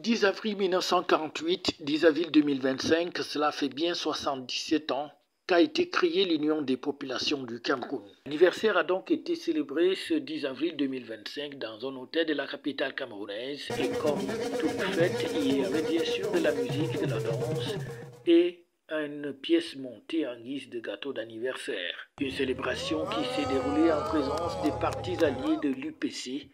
10 avril 1948, 10 avril 2025, cela fait bien 77 ans qu'a été créée l'Union des populations du Cameroun. L'anniversaire a donc été célébré ce 10 avril 2025 dans un hôtel de la capitale camerounaise. Et comme toute fête, il y avait bien sûr de la musique, de la danse et une pièce montée en guise de gâteau d'anniversaire. Une célébration qui s'est déroulée en présence des partis alliés de l'UPC,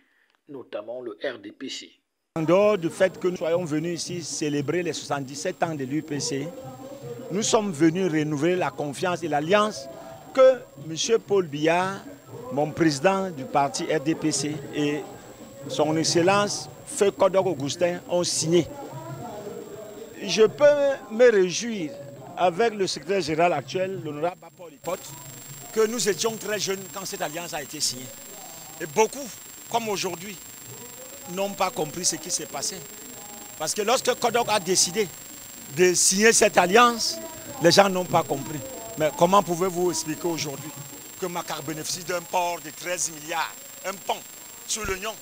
notamment le RDPC. En dehors du fait que nous soyons venus ici célébrer les 77 ans de l'UPC, nous sommes venus renouveler la confiance et l'alliance que M. Paul Biya, mon président du parti RDPC, et son Excellence Feu Kodok Augustin ont signé. Je peux me réjouir avec le secrétaire général actuel, l'honorable Paul Hipote, que nous étions très jeunes quand cette alliance a été signée. Et beaucoup, comme aujourd'hui, n'ont pas compris ce qui s'est passé. Parce que lorsque Kodok a décidé de signer cette alliance, les gens n'ont pas compris. Mais comment pouvez-vous expliquer aujourd'hui que Makar bénéficie d'un port de 13 milliards, un pont sur l'Union,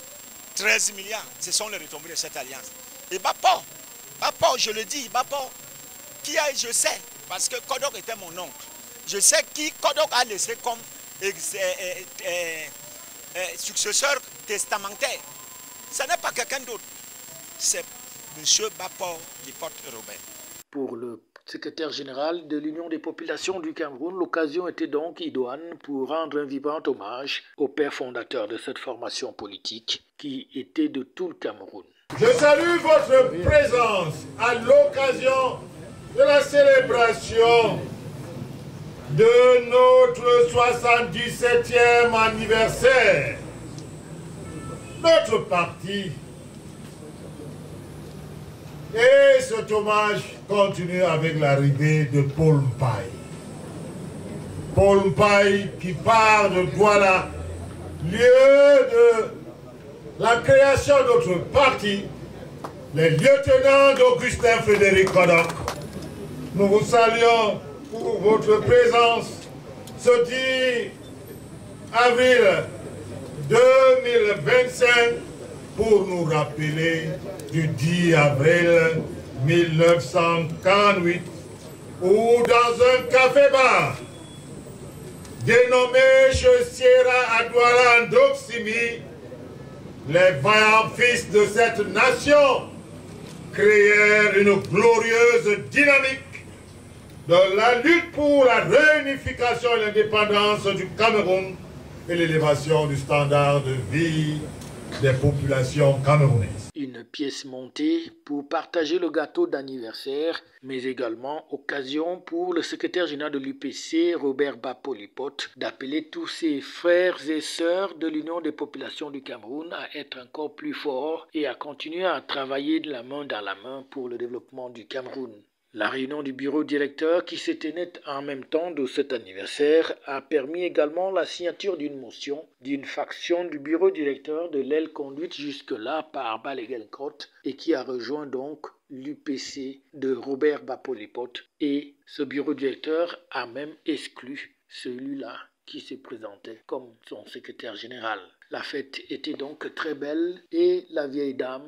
13 milliards, ce sont les retombées de cette alliance. Et Bapor, je le dis, Bapor, qui a, je sais, parce que Kodok était mon oncle, je sais qui Kodok a laissé comme successeur testamentaire. Ce n'est pas quelqu'un d'autre, c'est M. Bapor Hipote Robert. Pour le secrétaire général de l'Union des populations du Cameroun, l'occasion était donc idoine pour rendre un vibrant hommage au père fondateur de cette formation politique qui était de tout le Cameroun. Je salue votre présence à l'occasion de la célébration de notre 77e anniversaire. Notre parti et cet hommage continue avec l'arrivée de Paul Mpaye. Paul Mpaye qui part de Douala, lieu de la création de notre parti, les lieutenants d'Augustin Frédéric Kodok. Nous vous saluons pour votre présence ce 10 avril 2025 pour nous rappeler du 10 avril 1948 où dans un café-bar dénommé chez Sierra Adouala Ndoksimi, les vaillants fils de cette nation créèrent une glorieuse dynamique dans la lutte pour la réunification et l'indépendance du Cameroun et l'élévation du standard de vie des populations camerounaises. Une pièce montée pour partager le gâteau d'anniversaire, mais également occasion pour le secrétaire général de l'UPC, Robert Bapor Hipote, d'appeler tous ses frères et sœurs de l'Union des populations du Cameroun à être encore plus forts et à continuer à travailler de la main dans la main pour le développement du Cameroun. La réunion du bureau directeur qui s'est tenue en même temps de cet anniversaire a permis également la signature d'une motion d'une faction du bureau directeur de l'aile conduite jusque-là par Balegelkrot et qui a rejoint donc l'UPC de Robert Bapor Hipote. Et ce bureau directeur a même exclu celui-là qui se présentait comme son secrétaire général. La fête était donc très belle et la vieille dame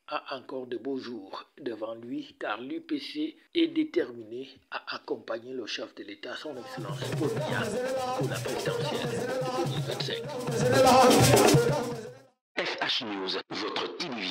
a encore de beaux jours devant lui car l'UPC est déterminé à accompagner le chef de l'État, son Excellence Paul Biya, pour la présidentielle de 2025. FH News, votre télévision.